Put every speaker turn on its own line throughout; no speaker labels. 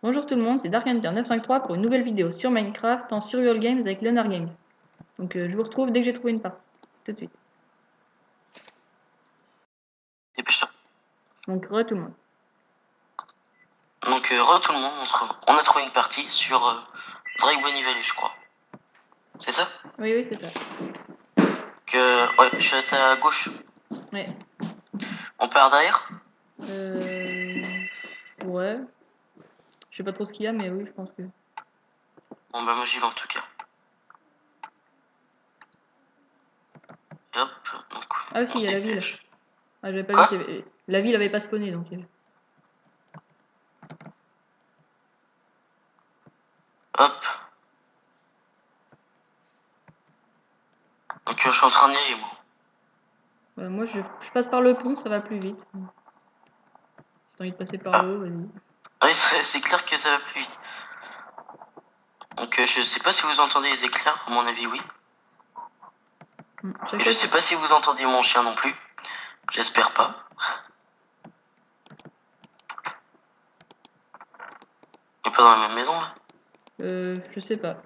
Bonjour tout le monde, c'est DarkHunter953 pour une nouvelle vidéo sur Minecraft en Survival Games avec Leonard Games. Donc je vous retrouve dès que j'ai trouvé une partie, tout de suite.
Dépêche-toi.
Donc re tout le monde.
Donc tout le monde, on a trouvé une partie sur Drake Bunny Valley, je crois. C'est ça?
Oui, c'est ça.
Ouais, je suis à ta gauche.
Ouais.
On part derrière?
Ouais. Je sais pas trop ce qu'il y a, mais oui, je pense que...
Bon bah moi j'y vais en tout cas. Et hop, donc...
Ah aussi,
on
il y
se
a la ville.
dépêche.
Ah, j'avais pas
Quoi?
vu qu'il y avait... La ville avait pas spawné, donc...
Hop. Donc je suis en train d'y aller, moi.
Moi, je passe par le pont, ça va plus vite. J'ai envie de passer par le haut, vas-y.
Ah oui, c'est clair que ça va plus vite. Donc je sais pas si vous entendez les éclairs, à mon avis oui. Et je sais pas si vous entendez mon chien non plus. J'espère pas. Il est pas dans la même maison là?
Je sais pas.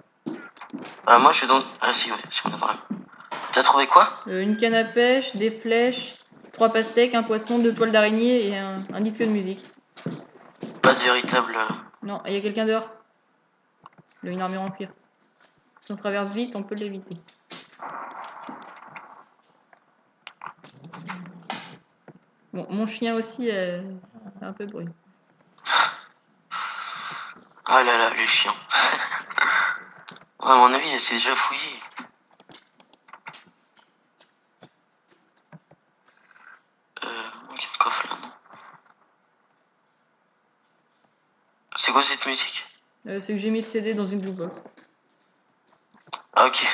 Ah moi je suis dans... Ah si, ouais, si on est dans la même. T'as trouvé quoi?
Une canne à pêche, des flèches, 3 pastèques, un poisson, 2 toiles d'araignée et un disque de musique.
Pas de véritable...
Non, il y a quelqu'un dehors. Il a une armure en cuir. Si on traverse vite, on peut l'éviter. Bon, mon chien aussi fait un peu de bruit.
Ah là là, les chiens. À mon avis, c'est déjà fouillé. Il y a un coffre là, non? C'est quoi cette musique?
C'est que j'ai mis le CD dans une jukebox.
Ah ok.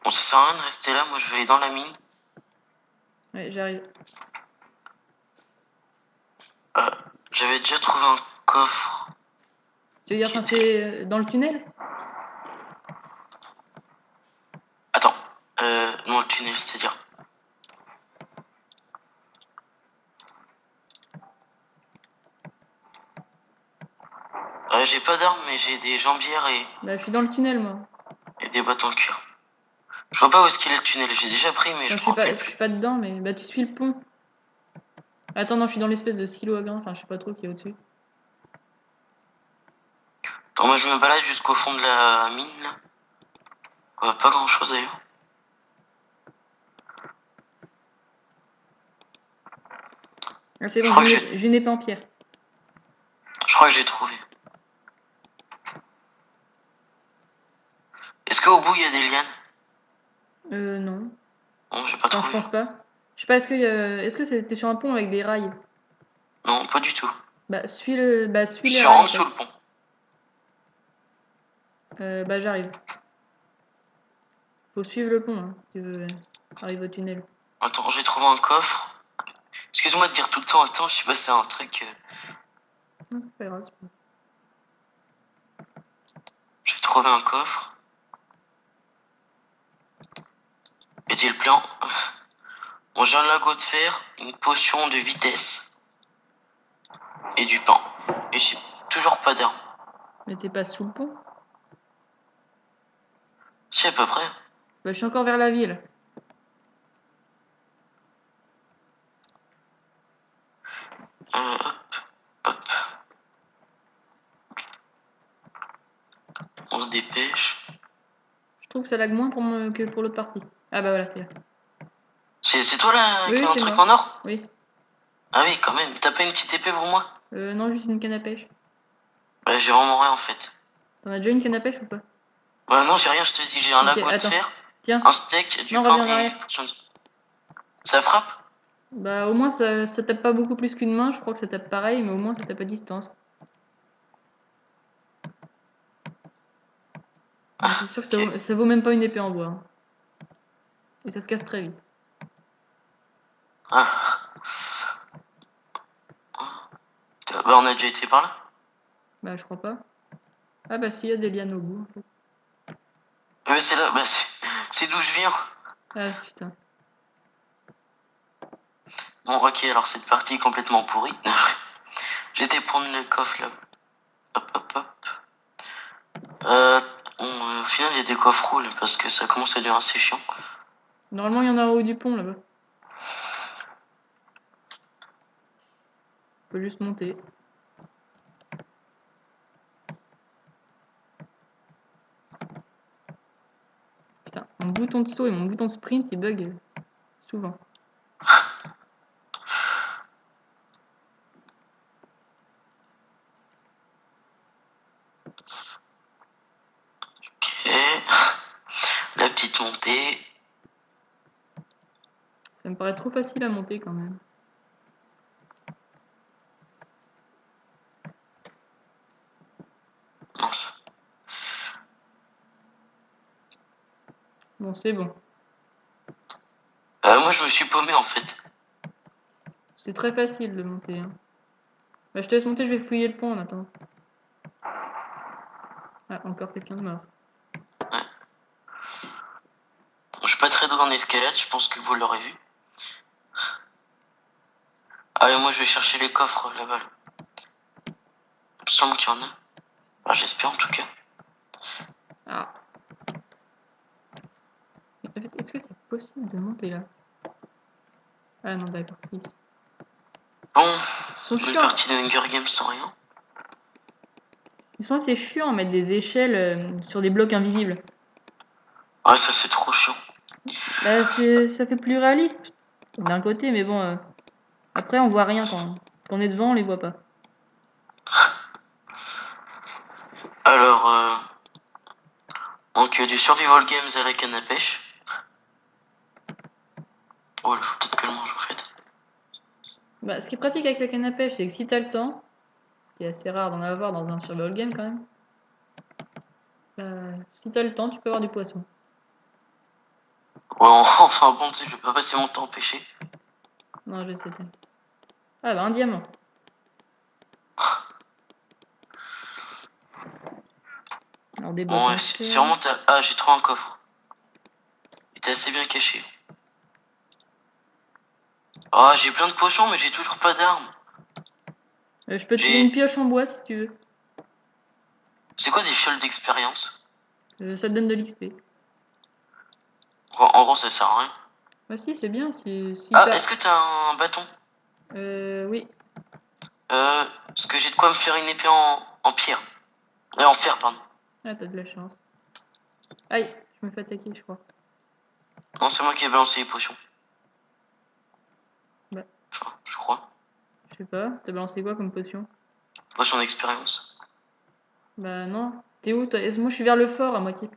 Bon, ça sert à rien de rester là, moi je vais aller dans la mine.
Ouais, j'arrive.
J'avais déjà trouvé un coffre.
Tu veux dire, enfin, c'est dans le tunnel?
Attends, non, le tunnel, c'est-à-dire. J'ai pas d'armes, mais j'ai des jambières
Bah, je suis dans le tunnel, moi.
et des bottes en cuir. Je vois pas où est-ce qu'il est le tunnel, j'ai déjà pris, mais
Enfin,
je me rappelle
je
plus.
suis pas dedans, mais bah, tu suis le pont. Attends, non, je suis dans l'espèce de silo à grains, enfin, je sais pas trop qui est au-dessus.
Attends, moi je me balade jusqu'au fond de la mine là. Pas grand chose d'ailleurs.
Ah, c'est bon, j'ai une épée en pierre.
Je crois que j'ai trouvé. Est-ce qu'au bout il y a des lianes?
Non.
Non, j'ai pas
Enfin, je
trouvé.
pense pas. Je sais pas, est-ce que c'était sur un pont avec des rails?
Non, pas du tout.
Bah, suis
Je
les
suis
rails,
en
en
dessous
fait.
le pont.
Bah, j'arrive. Faut suivre le pont, hein, si tu veux arriver au tunnel.
Attends, j'ai trouvé un coffre. Excuse-moi de dire tout le temps attends, je sais pas si c'est un truc...
Non, c'est pas grave, c'est pas grave.
J'ai trouvé un coffre. Et j'ai le plan. Bon, j'ai un lago de fer, une potion de vitesse et du pain. Et j'ai toujours pas d'armes.
Mais t'es pas sous le pont?
Si, à peu près.
Bah, je suis encore vers la ville.
Hop, hop. On se dépêche.
Je trouve que ça lag moins que pour l'autre partie. Ah bah voilà, t'es là.
C'est toi là
Oui,
qui
oui,
a un
c'est
truc
moi.
en or?
Oui.
Ah oui, quand même. T'as pas une petite épée pour moi?
Non, juste une canne à pêche.
Bah, j'ai vraiment rien en fait.
T'en as déjà une canne à pêche ou pas?
Bah, non, j'ai rien, je te dis. J'ai un
Ok,
lago de
attends.
fer,
Tiens.
un steak, du
Non,
pain
reviens en
et
arrière.
une potion de... Ça frappe?
Bah, au moins, ça tape pas beaucoup plus qu'une main. Je crois que ça tape pareil, mais au moins, ça tape à distance. C'est sûr que
Ok.
ça vaut même pas une épée en bois, hein. Et ça se casse très vite.
Ah. Bah, on a déjà été par là.
Bah, je crois pas. Ah bah si, il y a des lianes au bout, en fait.
Mais c'est là, bah, c'est d'où je viens.
Ah putain.
Bon, ok, alors cette partie est complètement pourrie. J'ai été prendre le coffre là. Hop, hop, hop. Au final, il y a des coffres rouges parce que ça commence à devenir assez chiant.
Normalement, il y en a en haut du pont là-bas. Faut juste monter. Putain, mon bouton de saut et mon bouton de sprint, ils bug souvent.
Ok. La petite montée.
Ça me paraît trop facile à monter quand même.
Mince.
Bon, c'est bon.
Moi, je me suis paumé en fait.
C'est très facile de monter. Hein. Bah, je te laisse monter, je vais fouiller le pont en attendant. Ah, encore quelqu'un de mort.
Ouais. Je suis pas très doué en escalade, je pense que vous l'aurez vu. Ah, et moi, je vais chercher les coffres là-bas. Il me semble qu'il y en a. Ah, j'espère en tout cas.
Ah. En fait, est-ce que c'est possible de monter là? Ah non, d'accord, c'est ici.
Bon,
Ils sont
une
chiants.
partie de Hunger Games sans rien.
Ils sont assez chiants à mettre des échelles sur des blocs invisibles.
Ouais, ça c'est trop chiant.
Bah, ça fait plus réaliste d'un côté, mais bon, après on voit rien quand on est devant, on les voit pas.
Alors, donc du survival games à la canne à pêche. Oh, il faut peut-être que je mange en fait.
Bah, ce qui est pratique avec la canne à pêche, c'est que si t'as le temps, ce qui est assez rare d'en avoir dans un survival game quand même, si t'as le temps, tu peux avoir du poisson.
Ouais, enfin bon, tu sais, je vais pas passer mon temps à pêcher.
Non, je sais. Ah bah, un diamant. Alors des bottes
Bon,
en
ouais,
fer.
sûrement t'as... Ah, j'ai trouvé un coffre. Il était assez bien caché. Ah, j'ai plein de potions, mais j'ai toujours pas d'armes.
Je peux te filer une pioche en bois si tu veux.
C'est quoi des fioles d'expérience?
Ça te donne de l'XP.
En gros, ça sert à rien.
Bah si, c'est bien. Si
Ah,
t'as...
est-ce que t'as un bâton?
Oui.
Parce que j'ai de quoi me faire une épée en pierre. En fer, pardon.
Ah, t'as de la chance. Aïe, je me fais attaquer, je crois.
Non, c'est moi qui ai balancé les potions.
Bah,
Enfin, je crois.
je sais pas. T'as balancé quoi comme potion?
Potion d'expérience.
Bah non. T'es où toi? Moi je suis vers le fort à moitié.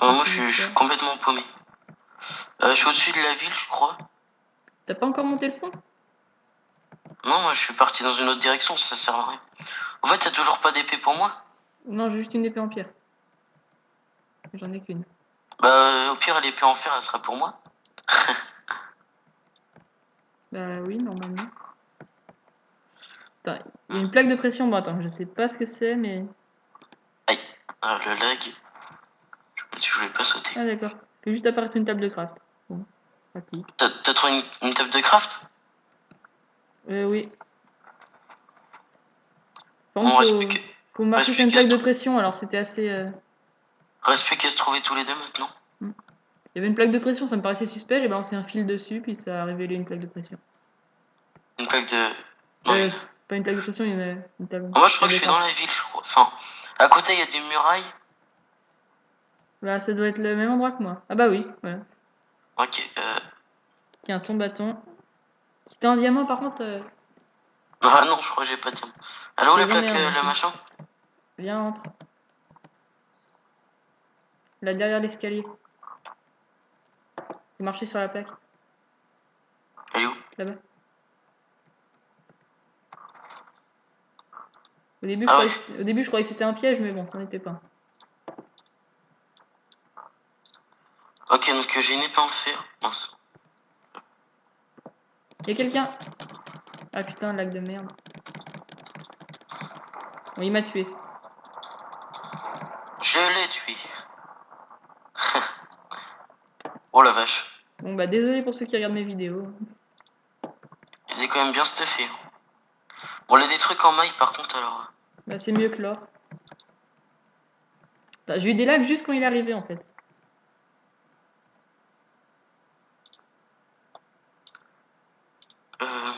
Moi, je suis complètement paumé. Je suis au-dessus de la ville, je crois.
T'as pas encore monté le pont?
Non, moi, je suis parti dans une autre direction, ça sert à rien. En fait, t'as toujours pas d'épée pour moi?
Non, j'ai juste une épée en pierre. J'en ai qu'une.
Bah, au pire, l'épée en fer, elle sera pour moi.
Bah oui, normalement. Attends, il y a une plaque de pression. Bon, attends, je sais pas ce que c'est, mais...
Aïe. Ah, le lag. Je voulais pas sauter.
Ah d'accord. Fait juste apparaître une table de craft. Bon, pratique.
T'as trouvé une table de craft?
Oui. Par
Bon,
contre, faut
reste
marcher sur
plus
une
qu'à
plaque de pression, alors c'était assez...
reste plus qu'à se trouver tous les deux maintenant.
Il y avait une plaque de pression, ça me paraissait suspect, j'ai balancé un fil dessus, puis ça a révélé une plaque de pression.
Une plaque de... Non,
Pas une plaque de pression, il y en a une table.
moi, je crois que
de
je suis dans
craft.
la ville, je crois. Enfin, à côté, il y a des murailles.
Bah, ça doit être le même endroit que moi. Ah bah oui, voilà.
Ok,
Tiens, ton bâton. Si t'as un diamant, par contre,
Ah non, je crois que j'ai pas de diamant. Elle est où la
j'en ai
plaque,
un,
le
ok.
machin?
Viens, entre. Là, derrière l'escalier. Faut marcher sur la plaque.
Elle est où?
Là-bas.
Ah ouais.
Au début, je croyais que c'était un piège, mais bon, c'en était pas.
Ok, donc j'ai une épée en fer. Mince.
Y'a quelqu'un. Ah putain, lac de merde. Bon, il m'a tué.
Je l'ai tué. Oh la vache.
Bon, bah, désolé pour ceux qui regardent mes vidéos.
Il est quand même bien stuffé. Bon, On a des trucs en maille par contre alors.
Bah, c'est mieux que l'or. J'ai eu des lags juste quand il est arrivé en fait.
Euh...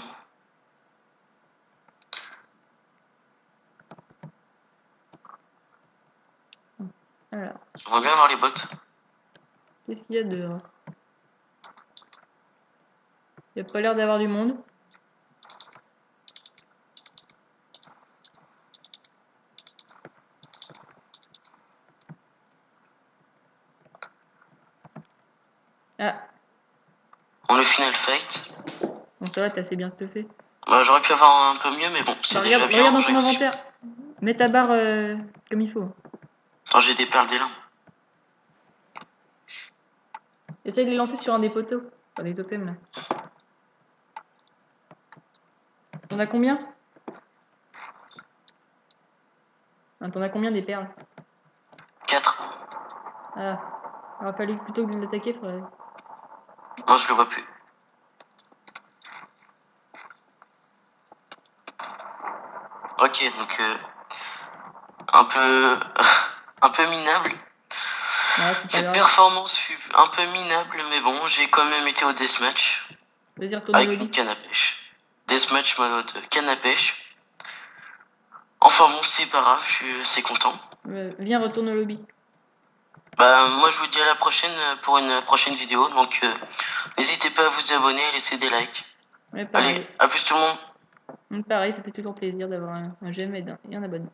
Alors,
On va bien voir les bots.
qu'est-ce qu'il y a dehors? Il n'y a pas l'air d'avoir du monde. Ah,
On le final fight.
bon ça va, t'as assez bien stuffé.
Bah, j'aurais pu avoir un peu mieux, mais bon, c'est
Bah,
déjà bien.
regarde dans ton inventaire. Mets ta barre comme il faut.
Attends, j'ai des perles d'élan.
Essaye de les lancer sur un des poteaux. Enfin, des totems là. T'en as combien? Ah, t'en as combien des perles?
4.
Ah, il aurait fallu que plutôt que de l'attaquer, faudrait...
Non, je le vois plus. Ok, donc un peu un peu minable.
Ouais, c'est pas
Cette
grave.
performance fut un peu minable, mais bon, j'ai quand même été au deathmatch
Vas-y, retourne au
avec
lobby.
une canne à pêche. Deathmatch mode canne à pêche. Enfin bon, c'est pas grave, je suis assez content.
Viens, retourne au lobby.
Bah moi je vous dis à la prochaine pour une prochaine vidéo, donc n'hésitez pas à vous abonner, à laisser des likes.
Ouais, pareil.
Allez, à plus tout le monde.
Pareil, ça fait toujours plaisir d'avoir un j'aime et un abonnement.